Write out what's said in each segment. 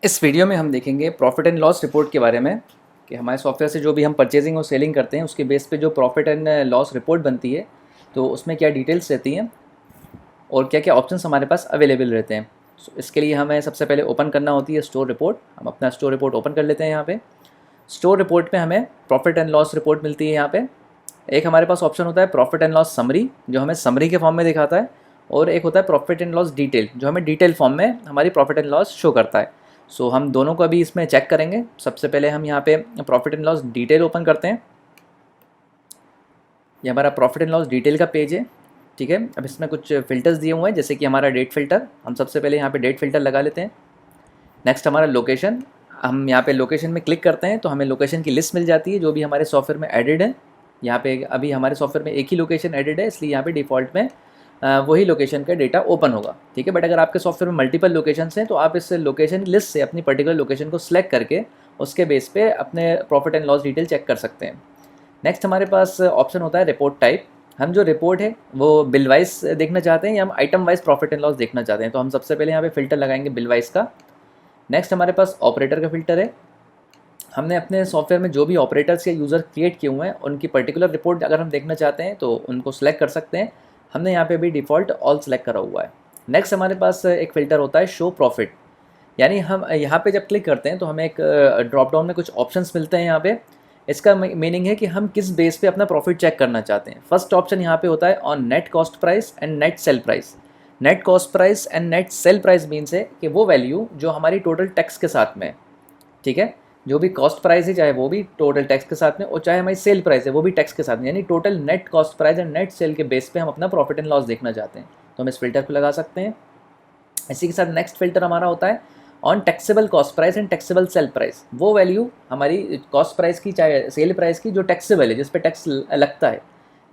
इस वीडियो में हम देखेंगे प्रॉफिट एंड लॉस रिपोर्ट के बारे में कि हमारे सॉफ्टवेयर से जो भी हम परचेजिंग और सेलिंग करते हैं उसके बेस पे जो प्रॉफिट एंड लॉस रिपोर्ट बनती है तो उसमें क्या डिटेल्स रहती हैं और क्या क्या ऑप्शंस हमारे पास अवेलेबल रहते हैं। इसके लिए हमें सबसे पहले ओपन करना होती है स्टोर रिपोर्ट। हम अपना स्टोर रिपोर्ट ओपन कर लेते हैं। यहाँ पे स्टोर रिपोर्ट में हमें प्रॉफिट एंड लॉस रिपोर्ट मिलती है। यहाँ पे एक हमारे पास ऑप्शन होता है प्रॉफिट एंड लॉस समरी, जो हमें समरी के फॉर्म में दिखाता है, और एक होता है प्रॉफिट एंड लॉस डिटेल, जो हमें डिटेल फॉर्म में हमारी प्रॉफिट एंड लॉस शो करता है। सो हम दोनों को अभी इसमें चेक करेंगे। सबसे पहले हम यहाँ पे profit and loss detail open करते हैं। ये हमारा प्रॉफिट एंड लॉस डिटेल का पेज है। ठीक है, अब इसमें कुछ फ़िल्टर्स दिए हुए हैं, जैसे कि हमारा डेट फ़िल्टर। हम सबसे पहले यहाँ पे डेट फ़िल्टर लगा लेते हैं। नेक्स्ट हमारा लोकेशन। हम यहाँ पे लोकेशन में क्लिक करते हैं तो हमें लोकेशन की लिस्ट मिल जाती है जो भी हमारे सॉफ्टवेयर में एडिड है। यहाँ पे अभी हमारे सॉफ्टवेयर में एक ही लोकेशन एडिड है, इसलिए यहाँ पे डिफ़ॉल्ट में वही लोकेशन का डेटा ओपन होगा। ठीक है, बट अगर आपके सॉफ्टवेयर में मल्टीपल लोकेशंस हैं तो आप इस लोकेशन लिस्ट से अपनी पर्टिकुलर लोकेशन को सिलेक्ट करके उसके बेस पे अपने profit and loss detail check कर सकते हैं। नेक्स्ट हमारे पास ऑप्शन होता है रिपोर्ट टाइप। हम जो रिपोर्ट है वो बिल वाइज देखना चाहते हैं या हम item wise profit and loss देखना चाहते हैं, तो हम सबसे पहले यहाँ पे फ़िल्टर लगाएंगे बिल वाइज का। नेक्स्ट हमारे पास ऑपरेटर का फ़िल्टर है। हमने अपने सॉफ्टवेयर में जो भी ऑपरेटर्स या यूज़र क्रिएट किए हुए हैं उनकी पर्टिकुलर रिपोर्ट अगर हम देखना चाहते हैं तो उनको सेलेक्ट कर सकते हैं। हमने यहाँ पे भी डिफ़ॉल्ट ऑल सेलेक्ट करा हुआ है। नेक्स्ट हमारे पास एक फ़िल्टर होता है शो प्रॉफिट, यानी हम यहाँ पे जब क्लिक करते हैं तो हमें एक ड्रॉप डाउन में कुछ ऑप्शंस मिलते हैं। यहाँ पे इसका मीनिंग है कि हम किस बेस पे अपना प्रॉफिट चेक करना चाहते हैं। फर्स्ट ऑप्शन यहाँ पे होता है on net cost price and net sale price. Net cost price and net sale price means है कि वो वैल्यू जो हमारी टोटल टैक्स के साथ में है। ठीक है, जो भी कॉस्ट प्राइस है चाहे वो भी टोटल टैक्स के साथ में, और चाहे हमारी सेल प्राइस है वो भी टैक्स के साथ में, यानी total net cost price and net cell के बेस पे हम अपना प्रॉफिट एंड लॉस देखना चाहते हैं, तो हम इस फिल्टर को लगा सकते हैं। इसी के साथ नेक्स्ट फिल्टर हमारा होता है on taxable cost price and taxable sale price. वो वैल्यू हमारी कॉस्ट प्राइस की चाहे सेल प्राइस की जो टैक्सेबल है, जिस पे टैक्स लगता है।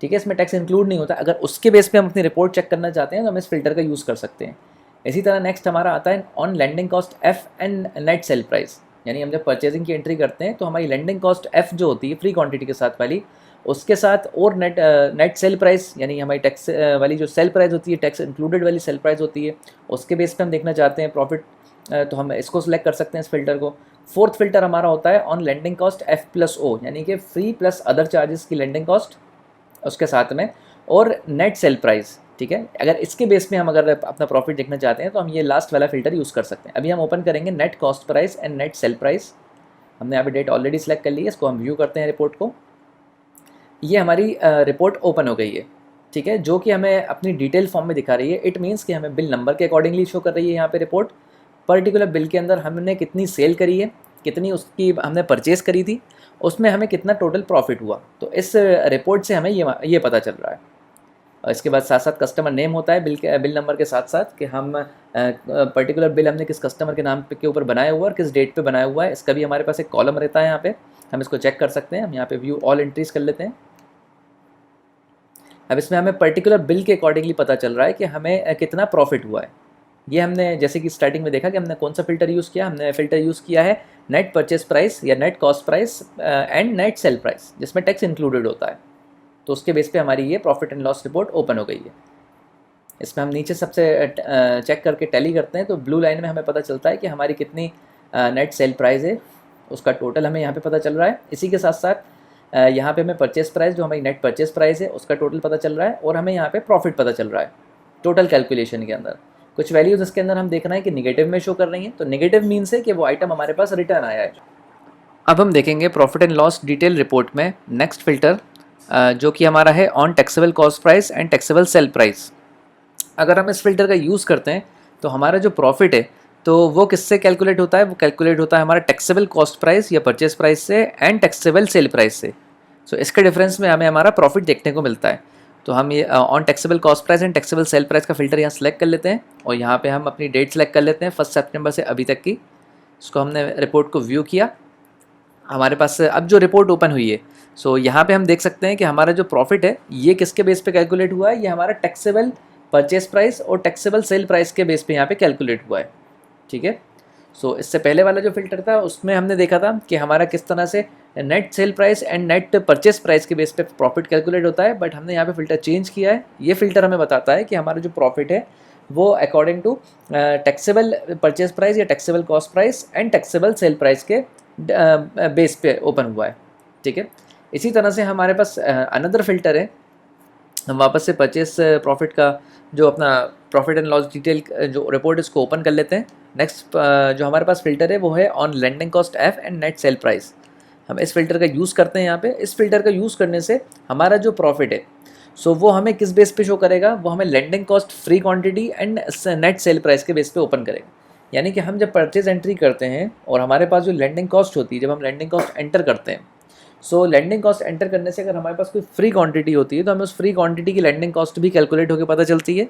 ठीक है, इसमें टैक्स इंक्लूड नहीं होता। अगर उसके बेस पे हम अपनी रिपोर्ट चेक करना चाहते हैं तो हम इस फिल्टर का यूज़ कर सकते हैं। इसी तरह नेक्स्ट हमारा आता है on landing cost F and net sale price, यानी हम जब परचेजिंग की एंट्री करते हैं तो हमारी लैंडिंग कॉस्ट एफ जो होती है फ्री क्वांटिटी के साथ वाली, उसके साथ और नेट सेल प्राइस यानी हमारी टैक्स वाली जो सेल प्राइस होती है, टैक्स इंक्लूडेड वाली सेल प्राइस होती है, उसके बेस पे हम देखना चाहते हैं प्रॉफिट, तो हम इसको सिलेक्ट कर सकते हैं इस फिल्टर को। फोर्थ फिल्टर हमारा होता है on landing cost F plus O, यानी कि फ्री प्लस अदर चार्जेस की लैंडिंग कॉस्ट उसके साथ में, और नेट सेल प्राइस। ठीक है, अगर इसके बेस में हम अगर अपना प्रॉफिट देखना चाहते हैं तो हम ये लास्ट वाला फिल्टर यूज़ कर सकते हैं। अभी हम ओपन करेंगे net cost price and net sale price. हमने यहाँ पे डेट ऑलरेडी सेलेक्ट कर ली है, इसको हम व्यू करते हैं रिपोर्ट को। ये हमारी रिपोर्ट ओपन हो गई है। ठीक है, जो कि हमें अपनी डिटेल फॉर्म में दिखा रही है। इट मीन्स कि हमें बिल नंबर के अकॉर्डिंगली शो कर रही है यहाँ पे रिपोर्ट। पर्टिकुलर बिल के अंदर हमने कितनी सेल करी है, कितनी उसकी हमने परचेज़ करी थी, उसमें हमें कितना टोटल प्रॉफिट हुआ, तो इस रिपोर्ट से हमें ये पता चल रहा है। और इसके बाद साथ साथ कस्टमर नेम होता है बिल नंबर के साथ साथ, कि हम पर्टिकुलर बिल हमने किस कस्टमर के नाम के ऊपर बनाया हुआ है और किस डेट पे बनाया हुआ है। इसका भी हमारे पास एक कॉलम रहता है यहाँ पे, हम इसको चेक कर सकते हैं। हम यहाँ पे व्यू ऑल एंट्रीज कर लेते हैं। अब इसमें हमें पर्टिकुलर बिल के अकॉर्डिंगली पता चल रहा है कि हमें कितना प्रॉफिट हुआ है। ये हमने जैसे कि स्टार्टिंग में देखा कि हमने कौन सा फ़िल्टर यूज़ किया। हमने फ़िल्टर यूज़ किया है नेट परचेस प्राइस या net cost price and net sale price, जिसमें टैक्स इंक्लूडेड होता है। तो उसके बेस पे हमारी ये profit and loss report open हो गई है। इसमें हम नीचे सबसे चेक करके टैली करते हैं तो ब्लू लाइन में हमें पता चलता है कि हमारी कितनी नेट सेल प्राइस है, उसका टोटल हमें यहाँ पे पता चल रहा है। इसी के साथ साथ यहाँ पे हमें परचेस प्राइस, जो हमारी नेट परचेस प्राइस है, उसका टोटल पता चल रहा है, और हमें यहाँ पे प्रॉफिट पता चल रहा है टोटल कैलकुलेशन के अंदर। कुछ वैल्यूज़ इसके अंदर हम देखना है कि निगेटिव में शो कर रही हैं, तो निगेटिव मीन्स है कि वो आइटम हमारे पास रिटर्न आया है। अब हम देखेंगे profit and loss detail report में नेक्स्ट फिल्टर, जो कि हमारा है on taxable cost price and taxable sale price. अगर हम इस फिल्टर का यूज़ करते हैं तो हमारा जो प्रॉफिट है तो वो किससे कैलकुलेट होता है, वो कैलकुलेट होता है हमारा टैक्सेबल कॉस्ट प्राइस या परचेस प्राइस से एंड टैक्सेबल सेल प्राइस से। सो इसके डिफरेंस में हमें हमारा प्रॉफिट देखने को मिलता है। तो हम ये on taxable cost price and taxable sale price का फिल्टर यहाँ सेलेक्ट कर लेते हैं, और यहाँ पे हम अपनी डेट सेलेक्ट कर लेते हैं 1 सितंबर से अभी तक की। इसको हमने रिपोर्ट को व्यू किया। हमारे पास अब जो रिपोर्ट ओपन हुई है, सो यहाँ पे हम देख सकते हैं कि हमारा जो प्रॉफिट है ये किसके बेस पे कैलकुलेट हुआ है, ये हमारा टैक्सेबल परचेस प्राइस और टैक्सेबल सेल प्राइस के बेस पे यहाँ पे कैलकुलेट हुआ है। ठीक है, सो इससे पहले वाला जो फिल्टर था उसमें हमने देखा था कि हमारा किस तरह से net sale price and net purchase price के बेस पे प्रॉफिट कैलकुलेट होता है, बट हमने यहाँ पे फिल्टर चेंज किया है। ये फिल्टर हमें बताता है कि हमारा जो प्रॉफिट है वो according to taxable purchase price या taxable cost price and taxable sale price के बेस पे ओपन हुआ है, ठीक है। इसी तरह से हमारे पास अनदर फिल्टर है। हम वापस से परचेस प्रॉफिट का जो अपना प्रॉफिट एंड लॉस डिटेल जो रिपोर्ट इसको ओपन कर लेते हैं। नेक्स्ट जो हमारे पास फ़िल्टर है वो है on landing cost F and net sale price. हम इस फिल्टर का यूज़ करते हैं यहाँ पे। इस फिल्टर का यूज़ करने से हमारा जो प्रॉफिट है सो वो हमें किस बेस पे शो करेगा, वो हमें landing cost free quantity and net sale price के बेस पे ओपन करेगा। यानी कि हम जब परचेज एंट्री करते हैं और हमारे पास जो लैंडिंग कॉस्ट होती है, जब हम लैंडिंग कॉस्ट एंटर करते हैं, सो लैंडिंग कॉस्ट एंटर करने से अगर हमारे पास कोई फ्री क्वांटिटी होती है तो हमें उस फ्री क्वांटिटी की लैंडिंग कॉस्ट भी कैलकुलेट होकर पता चलती है,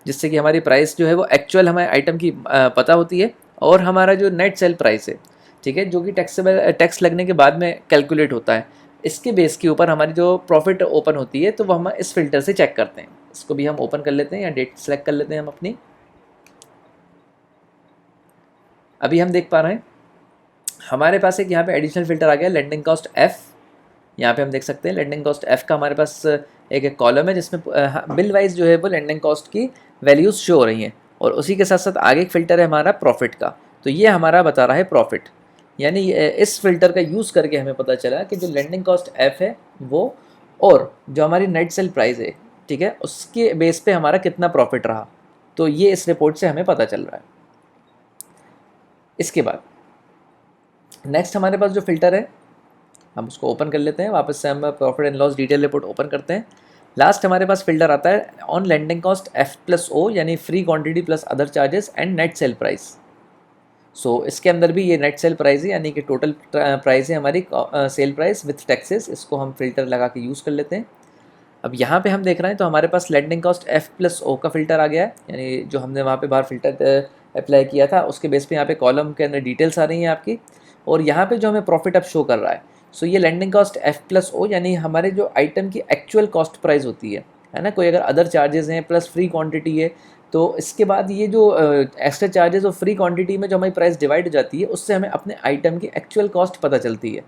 जिससे कि हमारी प्राइस जो है वो एक्चुअल हमें आइटम की पता होती है। और हमारा जो नेट सेल प्राइस है, ठीक है, जो कि टैक्स लगने के बाद में कैलकुलेट होता है, इसके बेस के ऊपर हमारी जो प्रॉफिट ओपन होती है तो वो हम इस फिल्टर से चेक करते हैं। इसको भी हम ओपन कर लेते हैं या डेट सेलेक्ट कर लेते हैं हम अपनी। अभी हम देख पा रहे हैं हमारे पास एक यहाँ पे एडिशनल फिल्टर आ गया, लैंडिंग कॉस्ट एफ। यहाँ पे हम देख सकते हैं लैंडिंग कॉस्ट एफ का हमारे पास एक कॉलम है जिसमें बिल वाइज जो है वो लैंडिंग कॉस्ट की वैल्यूज़ शो हो रही हैं। और उसी के साथ साथ आगे एक फ़िल्टर है हमारा प्रॉफिट का। तो ये हमारा बता रहा है प्रॉफिट। यानी इस फिल्टर का यूज़ करके हमें पता चला कि जो लैंडिंग कॉस्ट एफ है वो, और जो हमारी नेट सेल प्राइस है, ठीक है, उसके बेस पे हमारा कितना प्रॉफिट रहा। तो ये इस रिपोर्ट से हमें पता चल रहा है। इसके बाद नेक्स्ट हमारे पास जो फिल्टर है हम उसको ओपन कर लेते हैं। वापस से हम profit and loss detail report open करते हैं। लास्ट हमारे पास फिल्टर आता है on landing cost F plus O, यानी free quantity plus other charges and net sale price. So इसके अंदर भी ये नेट सेल प्राइस है, यानी कि टोटल प्राइस है हमारी सेल प्राइस विथ टैक्सेस। इसको हम फिल्टर लगा के यूज़ कर लेते हैं। अब यहाँ पे हम देख रहे हैं तो हमारे पास landing cost F plus O का फिल्टर आ गया है, यानी जो हमने वहाँ पे बाहर फिल्टर अप्लाई किया था उसके बेस पे यहाँ पे कॉलम के अंदर डिटेल्स आ रही हैं आपकी। और यहाँ पे जो हमें प्रॉफिट अब शो कर रहा है, सो ये landing cost F plus O, यानी हमारे जो आइटम की एक्चुअल कॉस्ट प्राइस होती है ना। कोई अगर अदर चार्जेस हैं प्लस फ्री क्वांटिटी है, तो इसके बाद ये जो एक्स्ट्रा चार्जेस और फ्री क्वांटिटी में जो हमारी प्राइस डिवाइड हो जाती है, उससे हमें अपने आइटम की एक्चुअल कॉस्ट पता चलती है,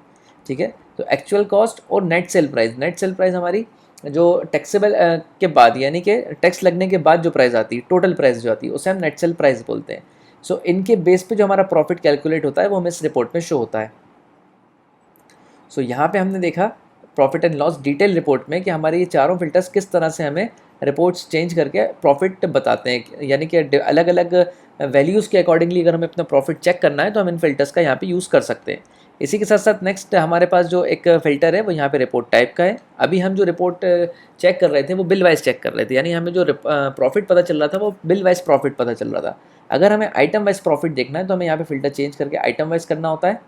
ठीक है। तो एक्चुअल कॉस्ट और नेट सेल प्राइस हमारी जो टैक्सेबल के बाद, यानी कि टैक्स लगने के बाद जो प्राइस आती है, टोटल प्राइस जो आती है, उसे हम नेट सेल प्राइस बोलते हैं। सो इनके बेस पे जो हमारा प्रॉफिट कैलकुलेट होता है वो हमें इस रिपोर्ट में शो होता है। सो यहाँ पे हमने देखा profit and loss detail report में कि हमारे ये चारों फिल्टर्स किस तरह से हमें रिपोर्ट्स चेंज करके प्रॉफिट बताते हैं। यानी कि अलग अलग वैल्यूज़ के अकॉर्डिंगली अगर हमें अपना प्रॉफिट चेक करना है तो हम इन फिल्टर्स का यहाँ पे यूज़ कर सकते हैं। इसी के साथ साथ नेक्स्ट हमारे पास जो एक फ़िल्टर है वो यहाँ पे रिपोर्ट टाइप का है। अभी हम जो रिपोर्ट चेक कर रहे थे वो बिल वाइज चेक कर रहे थे, यानी हमें जो प्रॉफिट पता चल रहा था वो बिल वाइज प्रॉफिट पता चल रहा था। अगर हमें आइटम वाइज प्रॉफिट देखना है तो हमें यहाँ पे फ़िल्टर चेंज करके आइटम वाइज करना होता है।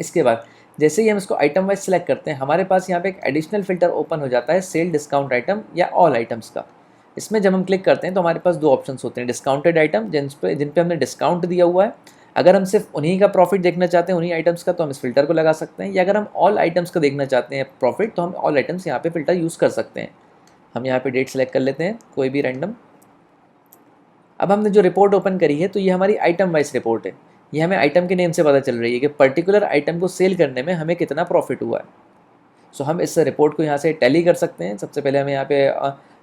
इसके बाद जैसे ही हम इसको आइटम वाइज सेलेक्ट करते हैं, हमारे पास यहाँ पे एक एडिशनल फिल्टर ओपन हो जाता है सेल डिस्काउंट आइटम या ऑल आइटम्स का। इसमें जब हम क्लिक करते हैं तो हमारे पास दो ऑप्शंस होते हैं, डिस्काउंटेड आइटम जिन पे हमने डिस्काउंट दिया हुआ है। अगर हम सिर्फ उन्हीं का प्रॉफिट देखना चाहते हैं, उन्हीं आइटम्स का, तो हम इस फिल्टर को लगा सकते हैं। या अगर हम ऑल आइटम्स का देखना चाहते हैं प्रॉफिट, तो हम ऑल आइटम्स यहाँ पे फिल्टर यूज़ कर सकते हैं। हम यहाँ पे डेट सेलेक्ट कर लेते हैं, कोई भी रैंडम। अब हमने जो रिपोर्ट ओपन करी है तो ये हमारी आइटम वाइज रिपोर्ट है। ये हमें आइटम के नेम से पता चल रही है कि पर्टिकुलर आइटम को सेल करने में हमें कितना प्रॉफिट हुआ है। सो हम इस रिपोर्ट को यहाँ से टैली कर सकते हैं। सबसे पहले हमें यहाँ पे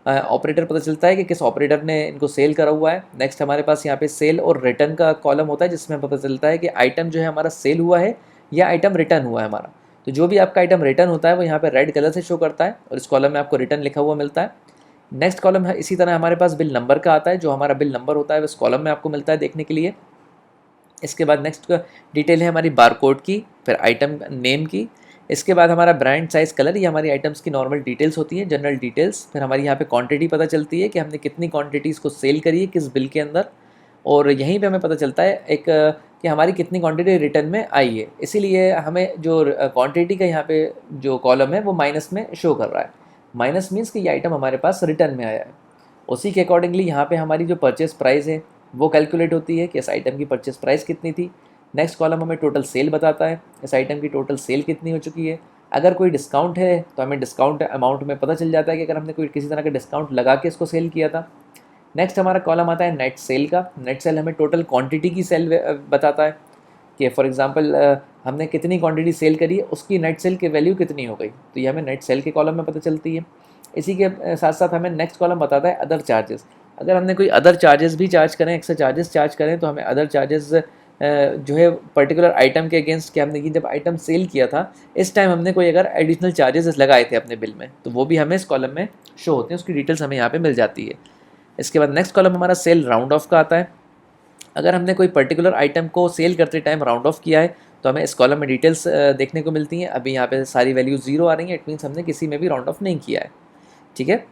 ऑपरेटर पता चलता है कि किस ऑपरेटर ने इनको सेल करा हुआ है। नेक्स्ट हमारे पास यहाँ पे सेल और रिटर्न का कॉलम होता है, जिसमें पता चलता है कि आइटम जो है हमारा सेल हुआ है या आइटम रिटर्न हुआ है हमारा। तो जो भी आपका आइटम रिटर्न होता है वो यहाँ पे रेड कलर से शो करता है और इस कॉलम में आपको रिटर्न लिखा हुआ मिलता है। नेक्स्ट कॉलम है इसी तरह हमारे पास बिल नंबर का आता है, जो हमारा बिल नंबर होता है इस कॉलम में आपको मिलता है देखने के लिए। इसके बाद नेक्स्ट डिटेल है हमारी बारकोड की, फिर आइटम नेम की। इसके बाद हमारा ब्रांड, साइज़, कलर, ये हमारी आइटम्स की नॉर्मल डिटेल्स होती हैं, जनरल डिटेल्स। फिर हमारी यहाँ पे क्वांटिटी पता चलती है कि हमने कितनी क्वांटिटीज़ को सेल करी है किस बिल के अंदर। और यहीं पे हमें पता चलता है एक कि हमारी कितनी क्वांटिटी रिटर्न में आई है। इसीलिए हमें जो क्वांटिटी का यहाँ पे जो कॉलम है वो माइनस में शो कर रहा है। माइनस मीन्स कि ये आइटम हमारे पास रिटर्न में आया है। उसी के अकॉर्डिंगली यहाँ पे हमारी जो परचेस प्राइस है वो कैलकुलेट होती है कि इस आइटम की परचेस प्राइस कितनी थी। नेक्स्ट कॉलम हमें टोटल सेल बताता है, इस आइटम की टोटल सेल कितनी हो चुकी है। अगर कोई डिस्काउंट है तो हमें डिस्काउंट अमाउंट में पता चल जाता है कि अगर हमने कोई किसी तरह का डिस्काउंट लगा के इसको सेल किया था। नेक्स्ट हमारा कॉलम आता है नेट सेल का। नेट सेल हमें टोटल क्वांटिटी की सेल बताता है कि फॉर एग्जांपल हमने कितनी क्वांटिटी सेल करी है, उसकी नेट सेल की वैल्यू कितनी हो गई, तो ये हमें नेट सेल के कॉलम में पता चलती है। इसी के साथ साथ हमें नेक्स्ट कॉलम बताता है अदर चार्जेस। अगर हमने कोई अदर चार्जेस भी चार्ज करें, एक्स्ट्रा चार्जेस चार्ज करें, तो हमें अदर चार्जेस जो है पर्टिकुलर आइटम के अगेंस्ट क्या हमने की, जब आइटम सेल किया था इस टाइम हमने कोई अगर एडिशनल चार्जेस लगाए थे अपने बिल में, तो वो भी हमें इस कॉलम में शो होते हैं, उसकी डिटेल्स हमें यहाँ पे मिल जाती है। इसके बाद नेक्स्ट कॉलम हमारा सेल राउंड ऑफ का आता है। अगर हमने कोई पर्टिकुलर आइटम को सेल करते टाइम राउंड ऑफ किया है तो हमें इस कॉलम में डिटेल्स देखने को मिलती हैं। अभी यहाँ पे सारी वैल्यू 0 आ रही हैं, इट मीन्स हमने किसी में भी राउंड ऑफ नहीं किया है। ठीक है,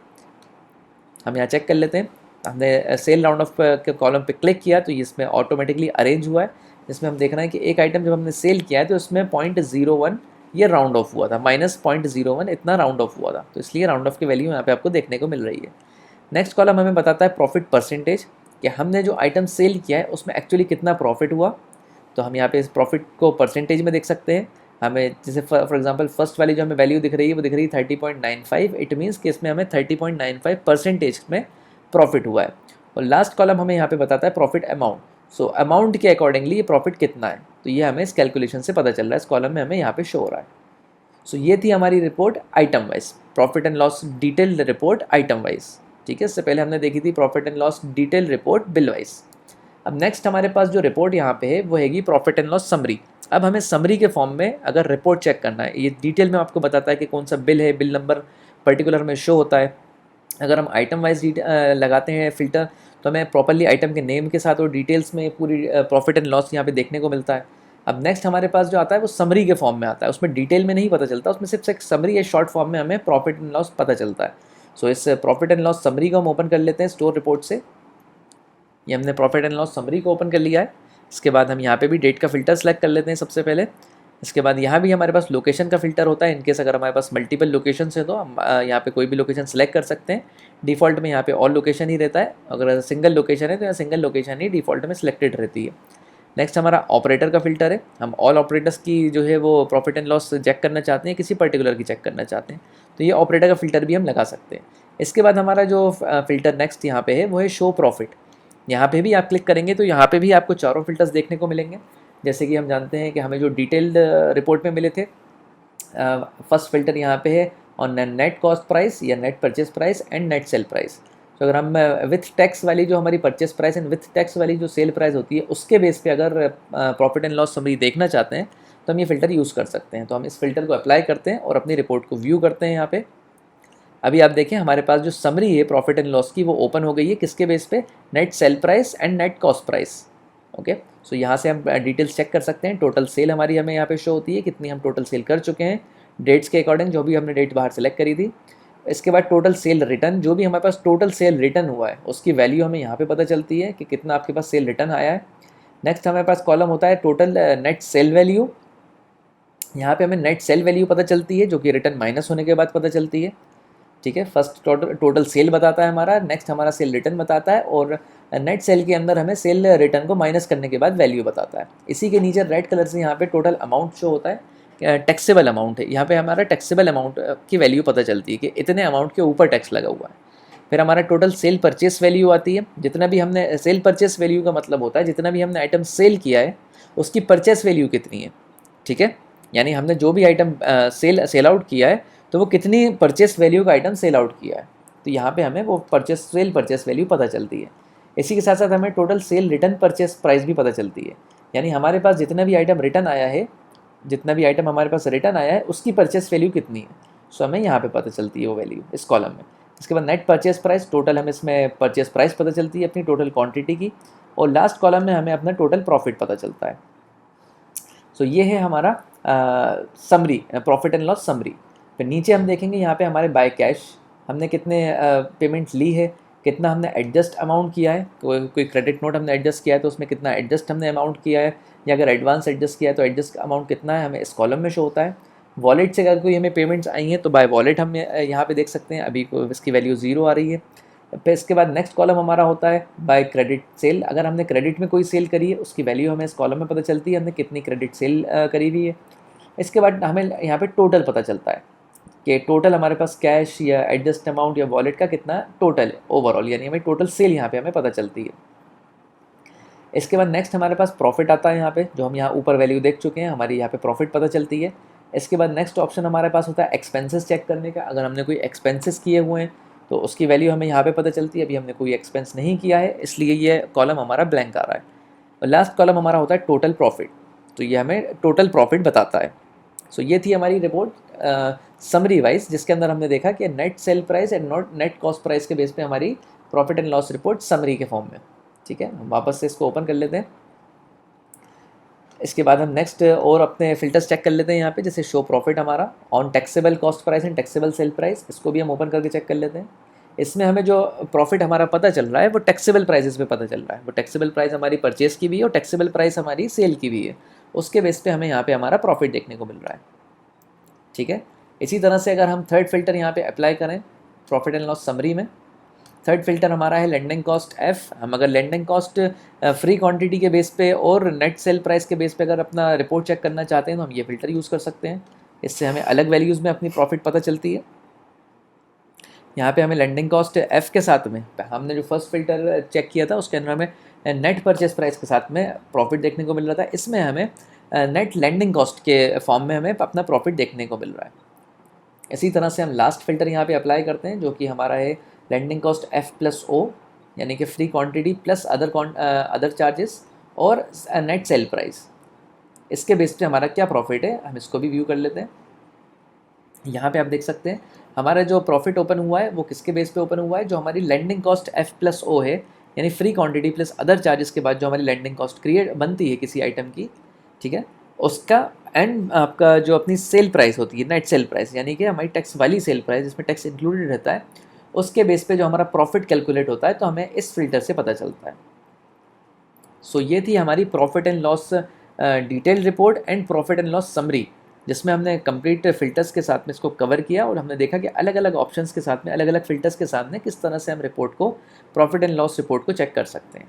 हम यहाँ चेक कर लेते हैं। हमने सेल राउंड ऑफ के कॉलम पे क्लिक किया तो ये इसमें ऑटोमेटिकली अरेंज हुआ है, जिसमें हम देख रहे हैं कि एक आइटम जब हमने सेल किया है तो उसमें 0.01 ये राउंड ऑफ हुआ था, -0.01 इतना राउंड ऑफ हुआ था, तो इसलिए राउंड ऑफ की वैल्यू यहाँ पे आपको देखने को मिल रही है। नेक्स्ट कॉलम हमें बताता है प्रॉफिट परसेंटेज, कि हमने जो आइटम सेल किया है उसमें एक्चुअली कितना प्रॉफिट हुआ। तो हम यहाँ पे इस प्रॉफिट को परसेंटेज में देख सकते हैं। हमें जैसे फॉर एग्जांपल फर्स्ट वाली जो हमें वैल्यू दिख रही है वो दिख रही है 30.95, इट मीन्स कि इसमें हमें 30.95% में प्रॉफिट हुआ है। और लास्ट कॉलम हमें यहाँ पे बताता है प्रॉफिट अमाउंट। सो अमाउंट के अकॉर्डिंगली ये प्रॉफिट कितना है, तो ये हमें इस कैलकुलेशन से पता चल रहा है, इस कॉलम में हमें यहाँ पे शो हो रहा है। सो ये थी हमारी report item wise, profit and loss detailed report item wise. ठीक है, इससे पहले हमने देखी थी profit and loss detail report bill wise. अब नेक्स्ट हमारे पास जो रिपोर्ट यहाँ पे है वो हैगी प्रॉफिट एंड लॉस समरी। अब हमें समरी के फॉर्म में अगर रिपोर्ट चेक करना है, ये डिटेल में आपको बताता है कि कौन सा बिल है, बिल नंबर पर्टिकुलर में शो होता है। अगर हम आइटम वाइज लगाते हैं फ़िल्टर तो हमें प्रॉपरली आइटम के नेम के साथ और डिटेल्स में पूरी प्रॉफिट एंड लॉस यहाँ पे देखने को मिलता है। अब नेक्स्ट हमारे पास जो आता है वो समरी के फॉर्म में आता है, उसमें डिटेल में नहीं पता चलता, उसमें सिर्फ एक समरी या शॉर्ट फॉर्म में हमें प्रॉफिट एंड लॉस पता चलता है। सो इस प्रॉफिट एंड लॉस समरी को हम ओपन कर लेते हैं स्टोर रिपोर्ट से। ये हमने प्रॉफिट एंड लॉस समरी को ओपन कर लिया है। इसके बाद हम यहाँ पे भी डेट का फ़िल्टर सेलेक्ट कर लेते हैं सबसे पहले। इसके बाद यहाँ भी हमारे पास लोकेशन का फ़िल्टर होता है, इनकेस अगर हमारे पास मल्टीपल लोकेशन है तो हम यहाँ पे कोई भी लोकेशन सेलेक्ट कर सकते हैं। डिफ़ॉल्ट में यहाँ पे ऑल लोकेशन ही रहता है, अगर सिंगल लोकेशन है तो यहाँ सिंगल लोकेशन ही डिफ़ॉल्ट में सिलेक्टेड रहती है। नेक्स्ट हमारा ऑपरेटर का फ़िल्टर है, हम ऑल ऑपरेटर्स की जो है वो प्रॉफिट एंड लॉस चेक करना चाहते हैं, किसी पर्टिकुलर की चेक करना चाहते हैं, तो ये ऑपरेटर का फ़िल्टर भी हम लगा सकते हैं। इसके बाद हमारा जो फ़िल्टर नेक्स्ट यहाँ पे है वो है शो प्रॉफिट। यहाँ पे भी आप क्लिक करेंगे तो यहाँ पे भी आपको चारों फ़िल्टर्स देखने को मिलेंगे। जैसे कि हम जानते हैं कि हमें जो डिटेल्ड रिपोर्ट में मिले थे, फर्स्ट फ़िल्टर यहाँ पे है ऑन नेट कॉस्ट प्राइस या net purchase price and net sale price. तो अगर हम विथ टैक्स वाली जो हमारी purchase price and with tax वाली जो सेल प्राइस होती है उसके बेस पे अगर प्रॉफिट एंड लॉस समरी देखना चाहते हैं तो हम ये फ़िल्टर यूज़ कर सकते हैं। तो हम इस फ़िल्टर को अप्लाई करते हैं और अपनी रिपोर्ट को व्यू करते हैं यहाँ पे। अभी आप देखें हमारे पास जो समरी है प्रॉफिट एंड लॉस की वो ओपन हो गई है, किसके बेस पे, net sale price and net cost price. Okay, so यहाँ से हम डिटेल्स चेक कर सकते हैं। टोटल सेल हमारी हमें यहाँ पे शो होती है, कितनी हम टोटल सेल कर चुके हैं डेट्स के अकॉर्डिंग, जो भी हमने डेट बाहर सेलेक्ट करी थी। इसके बाद टोटल सेल रिटर्न, जो भी हमारे पास टोटल सेल रिटर्न हुआ है उसकी वैल्यू हमें यहाँ पे पता चलती है कि कितना आपके पास सेल रिटर्न आया है। नेक्स्ट हमारे पास कॉलम होता है टोटल नेट सेल वैल्यू। यहाँ पे हमें नेट सेल वैल्यू पता चलती है जो कि रिटर्न माइनस होने के बाद पता चलती है। ठीक है, फर्स्ट टोटल सेल बताता है हमारा, नेक्स्ट हमारा सेल रिटर्न बताता है, और नेट सेल के अंदर हमें सेल रिटर्न को माइनस करने के बाद वैल्यू बताता है। इसी के नीचे रेड कलर से यहाँ पे टोटल अमाउंट शो होता है, टैक्सेबल अमाउंट है, यहाँ पे हमारा टैक्सेबल अमाउंट की वैल्यू पता चलती है कि इतने अमाउंट के ऊपर टैक्स लगा हुआ है। फिर हमारा टोटल सेल परचेस वैल्यू आती है, जितना भी हमने सेल परचेस वैल्यू का मतलब होता है जितना भी हमने आइटम सेल किया है उसकी परचेस वैल्यू कितनी है। ठीक है, यानी हमने जो भी आइटम सेल आउट किया है तो वो कितनी परचेस वैल्यू का आइटम सेल आउट किया है, तो यहाँ पे हमें वो सेल परचेस वैल्यू पता चलती है। इसी के साथ साथ हमें total sale return purchase price भी पता चलती है, यानी हमारे पास जितना भी आइटम रिटर्न आया है, जितना भी आइटम हमारे पास रिटर्न आया है उसकी परचेस वैल्यू कितनी है, सो हमें यहाँ पे पता चलती है वो वैल्यू इस कॉलम में। इसके बाद नेट परचेस प्राइस, टोटल हमें इसमें परचेस प्राइस पता चलती है अपनी टोटल क्वांटिटी की, और लास्ट कॉलम में हमें अपना टोटल प्रॉफिट पता चलता है। सो ये है हमारा summary, profit and loss summary. फिर नीचे हम देखेंगे यहाँ पे हमारे बाय कैश हमने कितने पेमेंट्स ली है, कितना हमने एडजस्ट अमाउंट किया है, कोई क्रेडिट नोट हमने एडजस्ट किया है तो उसमें कितना एडजस्ट हमने अमाउंट किया है, या अगर एडवांस एडजस्ट किया है तो एडजस्ट अमाउंट कितना है, हमें इस कॉलम में शो होता है। वॉलेट से अगर कोई हमें पेमेंट्स आई हैं तो बाय वॉलेट हम यहाँ पे देख सकते हैं, अभी इसकी वैल्यू 0 आ रही है। फिर इसके बाद नेक्स्ट कॉलम हमारा होता है बाय क्रेडिट सेल, अगर हमने क्रेडिट में कोई सेल करी है उसकी वैल्यू हमें इस कॉलम में पता चलती है, हमने कितनी क्रेडिट सेल करी हुई है। इसके बाद हमें यहाँ पे टोटल पता चलता है कि टोटल हमारे पास कैश या एडजस्ट अमाउंट या वॉलेट का कितना टोटल है ओवरऑल, यानी हमें टोटल सेल यहाँ पे हमें पता चलती है। इसके बाद नेक्स्ट हमारे पास प्रॉफिट आता है, यहाँ पे जो हम यहाँ ऊपर वैल्यू देख चुके हैं हमारी यहाँ पे प्रॉफिट पता चलती है। इसके बाद नेक्स्ट ऑप्शन हमारे पास होता है एक्सपेंसेस चेक करने का, अगर हमने कोई एक्सपेंसेस किए हुए हैं तो उसकी वैल्यू हमें यहाँ पे पता चलती है। अभी हमने कोई एक्सपेंस नहीं किया है, इसलिए ये कॉलम हमारा ब्लैंक आ रहा है। और लास्ट कॉलम हमारा होता है टोटल प्रॉफिट, तो ये हमें टोटल प्रॉफिट बताता है। सो ये थी हमारी रिपोर्ट समरी वाइज, जिसके अंदर हमने देखा कि net sale price and not net cost price के बेस पे हमारी profit and loss report summary के फॉर्म में। ठीक है, हम वापस से इसको ओपन कर लेते हैं। इसके बाद हम नेक्स्ट और अपने फिल्टर्स चेक कर लेते हैं यहाँ पे, जैसे शो प्रॉफिट हमारा on taxable cost price and taxable sale price, इसको भी हम ओपन करके चेक कर लेते हैं। इसमें हमें जो प्रॉफिट हमारा पता चल रहा है वो टैक्सेबल प्राइसेस पे पता चल रहा है। वो टैक्सेबल प्राइस हमारी परचेस की भी है और टैक्सेबल प्राइस हमारी सेल की भी है, उसके बेस पे हमें यहाँ पे हमारा प्रॉफिट देखने को मिल रहा है। ठीक है, इसी तरह से अगर हम थर्ड फिल्टर यहाँ पे अप्लाई करें प्रॉफिट एंड लॉस समरी में, थर्ड फिल्टर हमारा है लैंडिंग कॉस्ट एफ। हम अगर लैंडिंग कॉस्ट फ्री क्वांटिटी के बेस पे और नेट सेल प्राइस के बेस पे अगर अपना रिपोर्ट चेक करना चाहते हैं तो हम ये फिल्टर यूज़ कर सकते हैं। इससे हमें अलग वैल्यूज़ में अपनी प्रॉफिट पता चलती है। यहाँ पे हमें लैंडिंग कॉस्ट एफ के साथ में, हमने जो फर्स्ट फिल्टर चेक किया था उसके अंदर हमें नेट परचेस प्राइस के साथ में प्रॉफिट देखने को मिल रहा था। इसमें हमें नेट लैंडिंग कॉस्ट के फॉर्म में हमें अपना प्रॉफिट देखने को मिल रहा है। इसी तरह से हम लास्ट फिल्टर यहाँ पे अप्लाई करते हैं, जो कि हमारा है landing cost F plus O, यानी कि free quantity plus other charges और नेट सेल प्राइस। इसके बेस पे हमारा क्या प्रॉफिट है, हम इसको भी व्यू कर लेते हैं। यहाँ पे आप देख सकते हैं हमारा जो प्रॉफिट ओपन हुआ है वो किसके बेस पे ओपन हुआ है, जो हमारी landing cost F plus O है, यानी free quantity plus other charges के बाद जो हमारी लैंडिंग कॉस्ट क्रिएट बनती है किसी आइटम की। ठीक है, उसका एंड आपका जो अपनी सेल प्राइस होती है नेट सेल प्राइस, यानी कि हमारी टैक्स वाली सेल प्राइस जिसमें टैक्स इंक्लूडेड रहता है, उसके बेस पे जो हमारा प्रॉफिट कैलकुलेट होता है तो हमें इस फिल्टर से पता चलता है। सो ये थी हमारी profit and loss detail report and profit and loss summary, जिसमें हमने कंप्लीट फिल्टर्स के साथ में इसको कवर किया और हमने देखा कि अलग अलग ऑप्शंस के साथ में अलग अलग फिल्टर्स के साथ में किस तरह से हम रिपोर्ट को प्रॉफिट एंड लॉस रिपोर्ट को चेक कर सकते हैं।